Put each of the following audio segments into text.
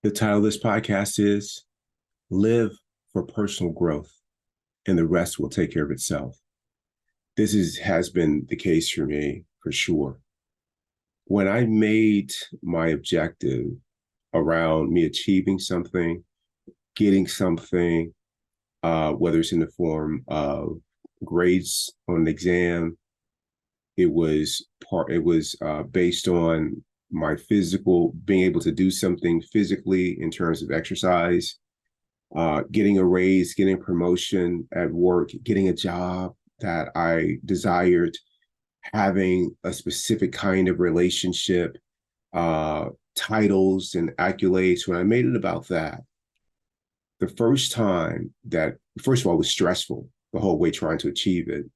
The title of this podcast is Live for Personal Growth, and the rest will take care of itself. Has been the case for me for sure. When I made my objective around me achieving something, getting something, whether it's in the form of grades on an exam, it was based on my physical, being able to do something physically in terms of exercise, getting a raise, getting a promotion at work, getting a job that I desired, having a specific kind of relationship, titles and accolades. When I made it about that, the first time that, first of all, it was stressful the whole way trying to achieve it.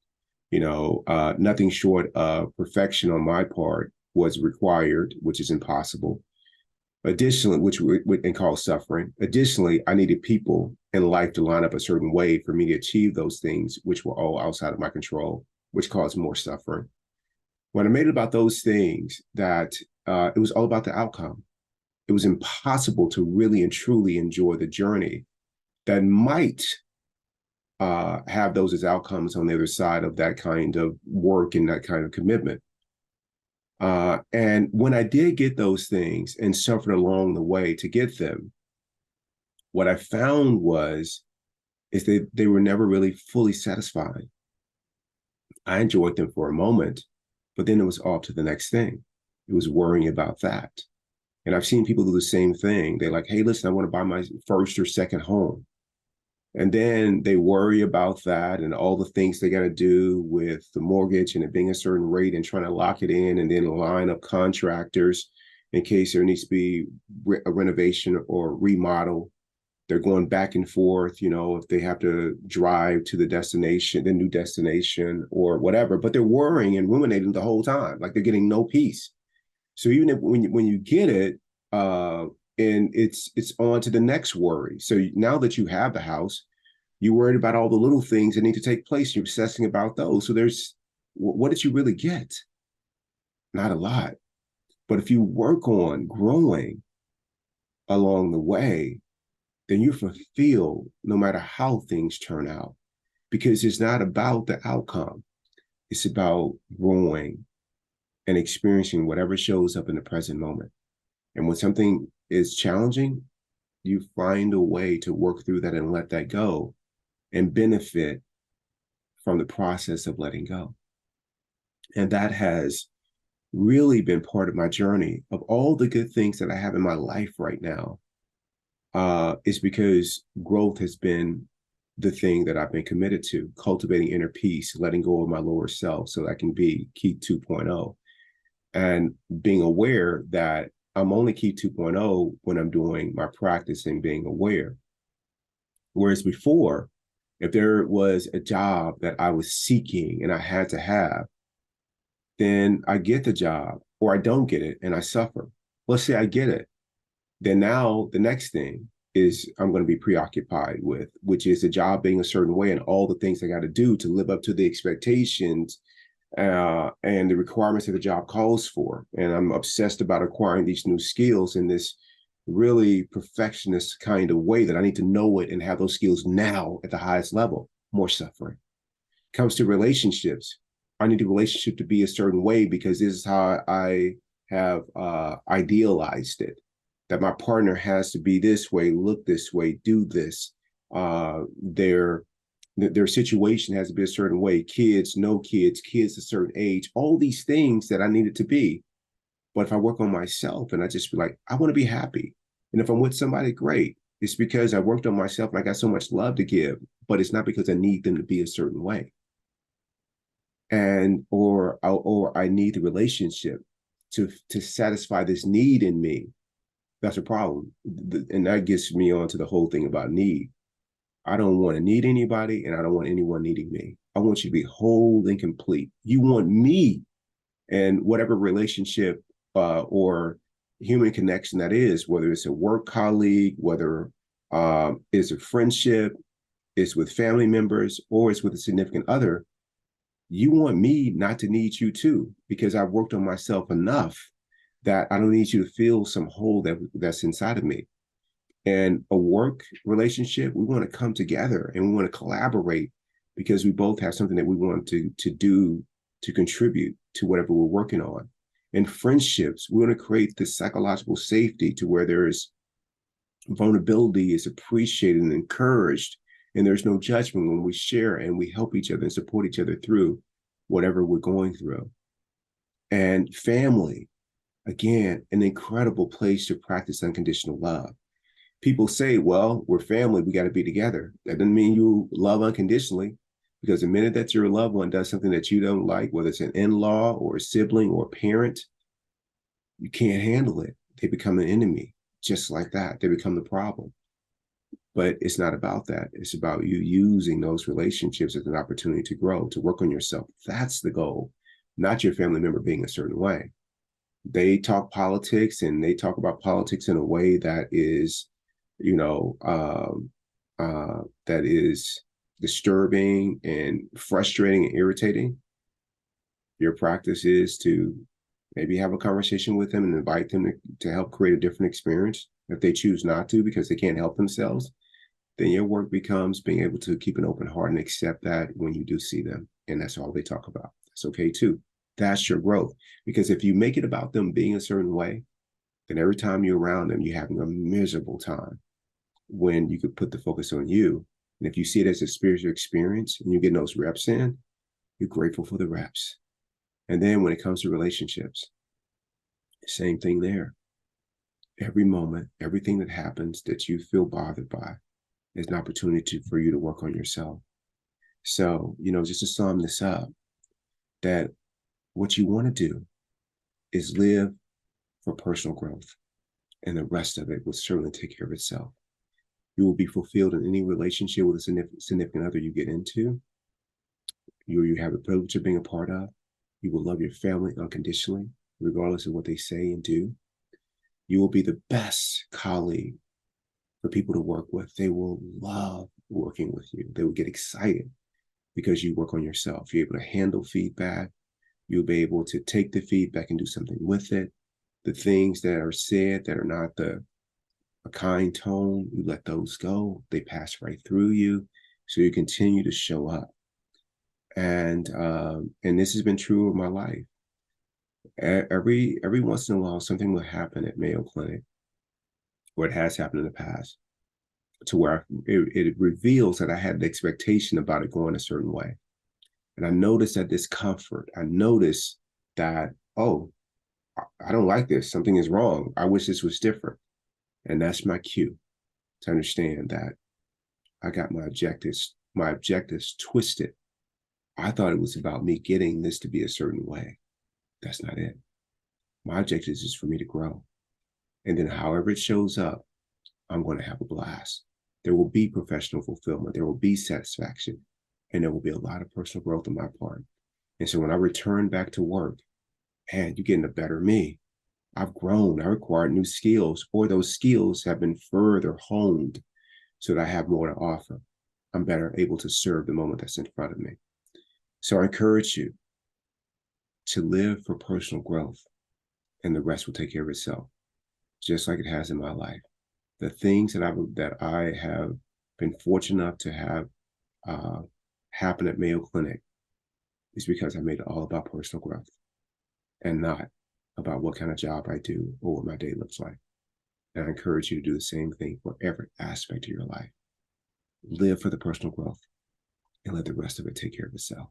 Nothing short of perfection on my part was required, which is impossible. Additionally, which we can call suffering. Additionally, I needed people in life to line up a certain way for me to achieve those things, which were all outside of my control, which caused more suffering. When I made it about those things, that it was all about the outcome. It was impossible to really and truly enjoy the journey that might have those as outcomes on the other side of that kind of work and that kind of commitment. And when I did get those things and suffered along the way to get them, what I found is they were never really fully satisfied. I enjoyed them for a moment, but then it was off to the next thing. It was worrying about that. And I've seen people do the same thing. They're like, hey, listen, I want to buy my first or second home. And then they worry about that and all the things they got to do with the mortgage and it being a certain rate and trying to lock it in and then line up contractors in case there needs to be a renovation or remodel. They're going back and forth, if they have to drive to the destination, the new destination or whatever, but they're worrying and ruminating the whole time, like they're getting no peace. So even if, when you get it, and it's on to the next worry. So now that you have the house, you're worried about all the little things that need to take place. You're obsessing about those. So what did you really get? Not a lot. But if you work on growing along the way, then you fulfill no matter how things turn out, because it's not about the outcome. It's about growing and experiencing whatever shows up in the present moment. And when something is challenging, you find a way to work through that and let that go and benefit from the process of letting go. And that has really been part of my journey. Of all the good things that I have in my life right now, is because growth has been the thing that I've been committed to, cultivating inner peace, letting go of my lower self so I can be Keith 2.0, and being aware that I'm only Keith 2.0 when I'm doing my practice and being aware. Whereas before, if there was a job that I was seeking and I had to have, then I get the job or I don't get it and I suffer. Let's say I get it. Then now the next thing is I'm going to be preoccupied with, which is the job being a certain way and all the things I got to do to live up to the expectations and the requirements that the job calls for. And I'm obsessed about acquiring these new skills in this really perfectionist kind of way that I need to know it and have those skills now at the highest level. More suffering. Comes to relationships. I need the relationship to be a certain way because this is how I have idealized it. That my partner has to be this way, look this way, do this. Their situation has to be a certain way. Kids, no kids, kids a certain age. All these things that I need it to be. But if I work on myself and I just be like, I want to be happy. And if I'm with somebody, great. It's because I worked on myself and I got so much love to give, but it's not because I need them to be a certain way. And or I need the relationship to satisfy this need in me. That's a problem. And that gets me on to the whole thing about need. I don't want to need anybody and I don't want anyone needing me. I want you to be whole and complete. You want me, and whatever relationship or human connection that is, whether it's a work colleague, whether it's a friendship, it's with family members, or it's with a significant other, you want me not to need you too, because I've worked on myself enough that I don't need you to feel some hole that's inside of me. And a work relationship, we want to come together and we want to collaborate because we both have something that we want to do to contribute to whatever we're working on. In friendships, we want to create this psychological safety to where there is vulnerability is appreciated and encouraged, and there's no judgment when we share and we help each other and support each other through whatever we're going through. And family, again, an incredible place to practice unconditional love. People say, well, we're family, we got to be together. That doesn't mean you love unconditionally, because the minute that your loved one does something that you don't like, whether it's an in-law or a sibling or a parent, you can't handle it. They become an enemy. Just like that, they become the problem. But it's not about that. It's about you using those relationships as an opportunity to grow, to work on yourself. That's the goal, not your family member being a certain way. They talk politics and they talk about politics in a way that is, you know, that is disturbing and frustrating and irritating. Your practice is to maybe have a conversation with them and invite them to help create a different experience. If they choose not to because they can't help themselves, then your work becomes being able to keep an open heart and accept that when you do see them. And that's all they talk about. That's okay too. That's your growth. Because if you make it about them being a certain way, then every time you're around them, you're having a miserable time when you could put the focus on you. And if you see it as a spiritual experience and you're getting those reps in, you're grateful for the reps. And then when it comes to relationships, same thing there. Every moment, everything that happens that you feel bothered by is an opportunity for you to work on yourself. So, just to sum this up, that what you want to do is live for personal growth, and the rest of it will certainly take care of itself. You will be fulfilled in any relationship with a significant other you get into. You have the privilege of being a part of. You will love your family unconditionally, regardless of what they say and do. You will be the best colleague for people to work with. They will love working with you. They will get excited because you work on yourself. You're able to handle feedback. You'll be able to take the feedback and do something with it. The things that are said that are not a kind tone, you let those go. They pass right through you. So you continue to show up. And this has been true of my life. Every once in a while, something will happen at Mayo Clinic, or it has happened in the past, to where it reveals that I had an expectation about it going a certain way. And I noticed that discomfort. I noticed that, oh, I don't like this. Something is wrong. I wish this was different. And that's my cue to understand that I got my objectives twisted. I thought it was about me getting this to be a certain way. That's not it. My objective is for me to grow. And then however it shows up, I'm going to have a blast. There will be professional fulfillment. There will be satisfaction. And there will be a lot of personal growth on my part. And so when I return back to work, man, you're getting a better me. I've grown. I acquired new skills, or those skills have been further honed so that I have more to offer. I'm better able to serve the moment that's in front of me. So I encourage you to live for personal growth, and the rest will take care of itself, just like it has in my life. The things that I have been fortunate enough to have happen at Mayo Clinic is because I made it all about personal growth and not about what kind of job I do or what my day looks like. And I encourage you to do the same thing for every aspect of your life. Live for the personal growth and let the rest of it take care of itself.